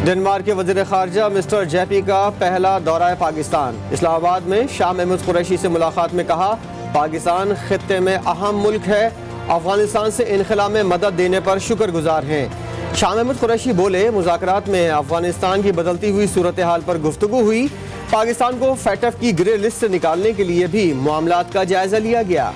Denmark के वज़ीर ख़ारजा mister JP का पहला दौरा पाकिस्तान। इस्लामाबाद में शाह महमूद कुरैशी से मुलाकात में कहा, पाकिस्तान खित्ते में अहम मुल्क है, अफगानिस्तान से इनखला में मदद देने पर शुक्रगुजार हैं। शाह महमूद कुरैशी बोले, मुज़ाकरात में अफगानिस्तान की बदलती हुई सूरत हाल पर गुफ्तगू हुई। पाकिस्तान को फैटफ की ग्रे लिस्ट से निकालने के लिए भी मामलात का जायजा लिया गया।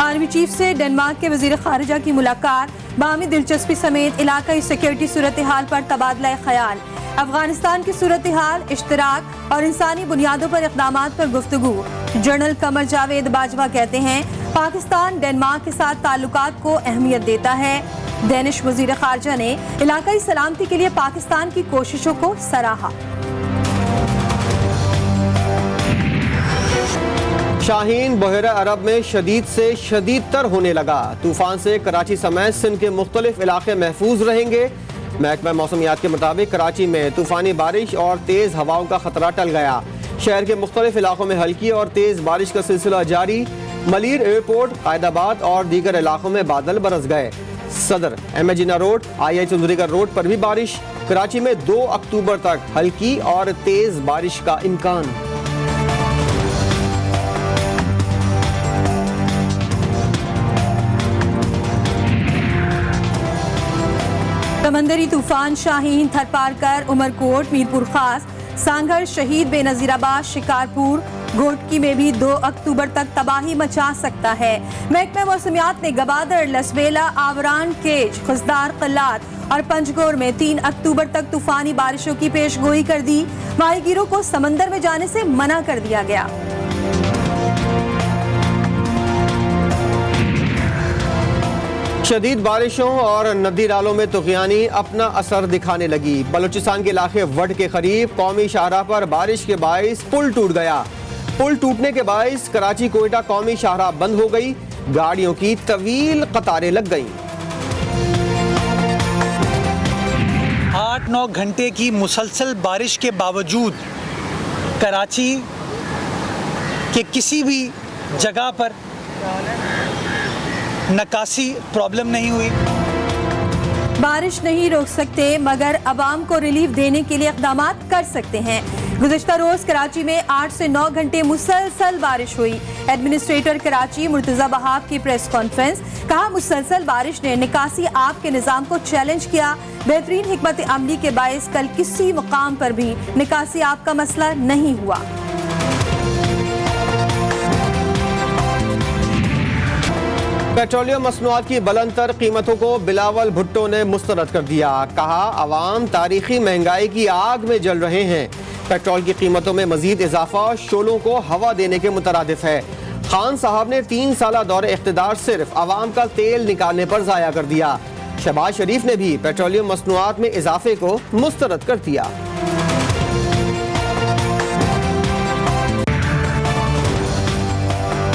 आर्मी चीफ से डेनमार्क के वज़ीर ख़ारिजा की मुलाकात, बाहमी दिलचस्पी समेत इलाकाई सिक्योरिटी सूरत हाल पर तबादला ख्याल, अफगानिस्तान की सूरत हाल, इश्तराक और इंसानी बुनियादों पर इक़दामात पर गुफ्तगू। जनरल कमर जावेद बाजवा कहते हैं, पाकिस्तान डेनमार्क के साथ ताल्लुकात को अहमियत देता है। डेनिश वज़ीर ख़ारिजा ने इलाकाई सलामती के लिए पाकिस्तान की कोशिशों को सराहा। शाहीन बहरा अरब में शदीद से शदीद तर होने लगा। तूफान से कराची समेत सिंध के मुख्तलिफ इलाके महफूज रहेंगे। महकमा मौसमियात के मुताबिक कराची में तूफानी बारिश और तेज़ हवाओं का खतरा टल गया। शहर के मुख्तलिफ इलाकों में हल्की और तेज़ बारिश का सिलसिला जारी। मलीर एयरपोर्ट, कायदाबाद और दीगर इलाकों में बादल बरस गए। सदर एम ए जिन्ना रोड, आई चंद्रीगढ़ रोड पर भी बारिश। कराची में 2 अक्टूबर तक हल्की और तेज़ बारिश का इम्कान। समंदरी तूफान शाहीन थरपारकर, उमरकोट, मीरपुर खास, सांगड़, शहीद, बेनजीराबाद, शिकारपुर, घोटकी में भी 2 अक्टूबर तक तबाही मचा सकता है। महकमा मौसमियात ने गबादर, लसवेला, आवरान, केज, खुसदार, कल्लात और पंजगोर में 3 अक्टूबर तक तूफानी बारिशों की पेशगोई कर दी। माहीगीरों को समंदर में जाने से मना कर दिया गया। शदीद बारिशों और नदी नालों में तुग़यानी अपना असर दिखाने लगी। बलूचिस्तान के इलाके वड के करीब कौमी शाहराह पर बारिश के बाइस पुल टूट गया। पुल टूटने के बाइस कराची कोयटा कौमी शाहराह बंद हो गई। गाड़ियों की तवील कतारें लग गईं। 8-9 घंटे की मुसलसल बारिश के बावजूद कराची के किसी भी जगह पर नकासी प्रॉब्लम नहीं हुई। बारिश नहीं रोक सकते मगर अवाम को रिलीफ देने के लिए इक़दामात कर सकते हैं। गुज़िश्ता रोज कराची में 8 से 9 घंटे मुसलसल बारिश हुई। एडमिनिस्ट्रेटर कराची मुर्तज़ा बहाब की प्रेस कॉन्फ्रेंस, कहा, मुसलसल बारिश ने निकासी आप के निज़ाम को चैलेंज किया। बेहतरीन हिकमत अमली के बायस कल किसी मुकाम पर भी निकासी आप का मसला नहीं हुआ। पेट्रोलियम मसनूआत की बुलंदतर कीमतों को बिलावल भुट्टो ने मुस्तरद कर दिया। कहा, अवाम तारीखी महंगाई की आग में जल रहे हैं। पेट्रोल की कीमतों में मजीद इजाफा शोलों को हवा देने के मुतरादिफ है। खान साहब ने 3 साल दौरे इख्तिदार सिर्फ अवाम का तेल निकालने पर ज़ाया कर दिया। शहबाज शरीफ ने भी पेट्रोलियम मसनूआत में इजाफे को मुस्तरद कर दिया।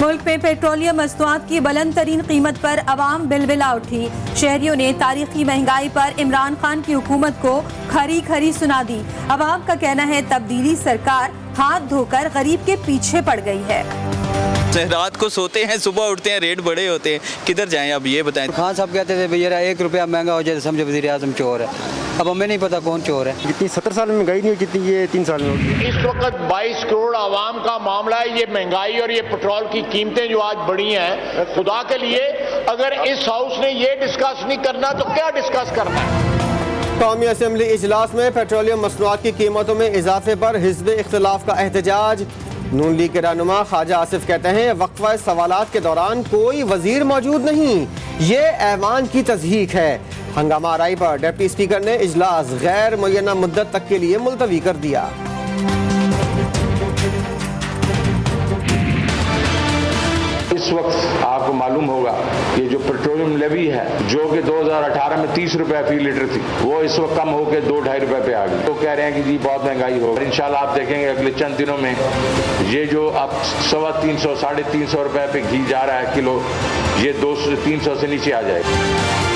मुल्क में पेट्रोलियम मसनूआत की बुलंद तरीन कीमत पर अवाम बिलबिला उठी। शहरियों ने तारीखी महंगाई पर इमरान खान की हुकूमत को खरी खरी सुना दी। अवाम का कहना है, तब्दीली सरकार हाथ धोकर गरीब के पीछे पड़ गई है। रात को सोते हैं, सुबह उठते हैं, रेट बड़े होते हैं, किधर जाएं अब ये बताएं। खान साहब कहते थे भैया 1 रुपया महंगा हो जाए समझो वज़ीर आज़म चोर है। अब हमें नहीं पता कौन चोर है। जितनी 70 साल में महंगाई नहीं हुई जितनी ये 3 साल में होगी। इस वक्त 22 करोड़ आवाम का मामला है। ये महंगाई और ये पेट्रोल की कीमतें जो आज बढ़ी हैं, खुदा के लिए अगर इस हाउस ने ये डिस्कस नहीं करना तो क्या डिस्कस करना है। कौमी असम्बली इजलास में पेट्रोलियम मसनूआत की कीमतों में इजाफे पर हिज़्ब इख्तिलाफ का एहतजाज। नून लीग के रहनुमा ख्वाजा आसिफ कहते हैं, वक्फा सवालात के दौरान कोई वजीर मौजूद नहीं, ये ऐवान की तज़हीक है। हंगामा आराई पर डिप्टी स्पीकर ने इजलास गैर मुय्यना मुद्दत तक के लिए मुलतवी कर दिया। इस वक्त आपको मालूम होगा ये जो पेट्रोलियम लेवी है जो कि 2018 में 30 रुपए फी लीटर थी, वो इस वक्त कम होकर 2-2.5 रुपए पे आ गई। तो कह रहे हैं कि जी बहुत महंगाई होगी। इंशाल्लाह आप देखेंगे अगले चंद दिनों में ये जो अब 350, 350 रुपए पे घी जा रहा है किलो, ये 200 से 300 से नीचे आ जाएगा।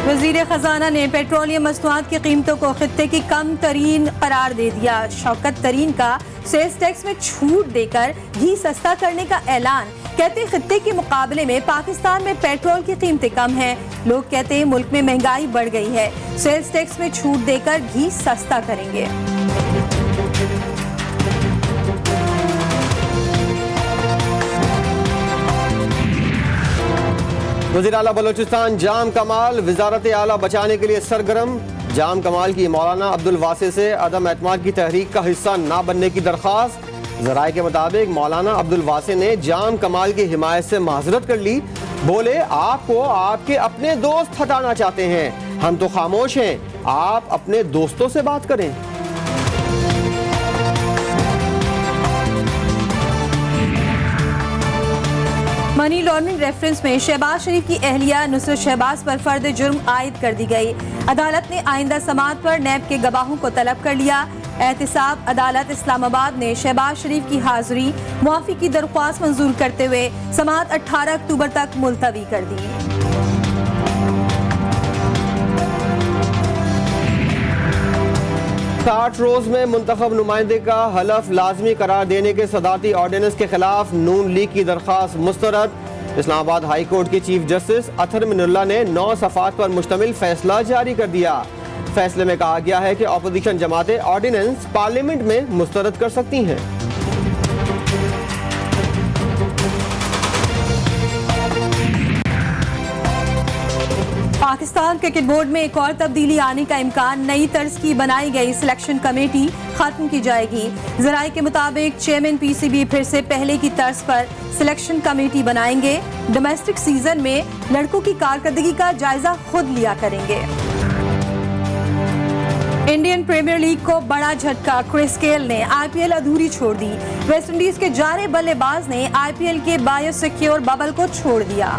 वज़ीर ख़जाना ने पेट्रोलियम मसनूआत की कीमतों को खित्ते की कम तरीन करार दे दिया। शौकत तरीन का सेल्स टैक्स में छूट देकर घी सस्ता करने का ऐलान। कहते खित्ते के मुकाबले में पाकिस्तान में पेट्रोल की कीमतें कम हैं। लोग कहते हैं मुल्क में महंगाई बढ़ गई है, सेल्स टैक्स में छूट देकर घी सस्ता करेंगे। वज़ीर आला बलोचिस्तान जाम कमाल वजारत आला बचाने के लिए सरगर्म। जाम कमाल की मौलाना अब्दुल वासे से अदम एतमाद की तहरीक का हिस्सा ना बनने की दरख्वास्त। ज़राए के मुताबिक मौलाना अब्दुल वासे ने जाम कमाल की हिमायत से माजरत कर ली। बोले आपको आपके अपने दोस्त हटाना चाहते हैं, हम तो खामोश हैं, आप अपने दोस्तों से बात करें। मनी लॉन्ड्रिंग रेफरेंस में शहबाज शरीफ की अहलिया नुसरत शहबाज पर फर्द जुर्म आयद कर दी गई। अदालत ने आइंदा समाअत पर नैब के गवाहों को तलब कर लिया। एहतिसाब अदालत इस्लामाबाद ने शहबाज शरीफ की हाजिरी मुआफी की दरख्वास्त मंजूर करते हुए समाअत 18 अक्टूबर तक मुलतवी कर दी। 60 रोज में मुंतखब नुमाइंदे का हलफ लाजमी करार देने के सदारती ऑर्डिनेंस के खिलाफ नून लीग की दरख्वास्त मुस्तरद। इस्लामाबाद हाई कोर्ट के चीफ जस्टिस अतर मिनुल्लाह ने 9 सफ़ात पर मुश्तमिल फैसला जारी कर दिया। फैसले में कहा गया है कि अपोजिशन जमातें ऑर्डिनेंस पार्लियामेंट में मुस्तरद कर सकती हैं। पाकिस्तान क्रिकेट बोर्ड में एक और तब्दीली आने का इम्कान। नई तर्ज की बनाई गई सिलेक्शन कमेटी खत्म की जाएगी। ज़राए के मुताबिक चेयरमैन पीसीबी फिर से पहले की तर्ज पर सिलेक्शन कमेटी बनाएंगे। डोमेस्टिक सीजन में लड़कों की कारकर्दगी का जायजा खुद लिया करेंगे। इंडियन प्रीमियर लीग को बड़ा झटका, क्रिस गेल ने आईपीएल अधूरी छोड़ दी। वेस्टइंडीज के जारे बल्लेबाज ने आईपीएल के बायोसिक्योर बबल को छोड़ दिया।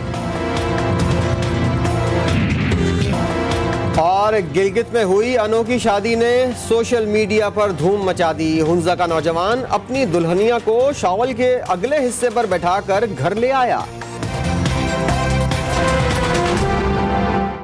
और गिलगित में हुई अनोखी शादी ने सोशल मीडिया पर धूम मचा दी। हुंजा का नौजवान अपनी दुल्हनिया को शॉल के अगले हिस्से पर बैठाकर घर ले आया।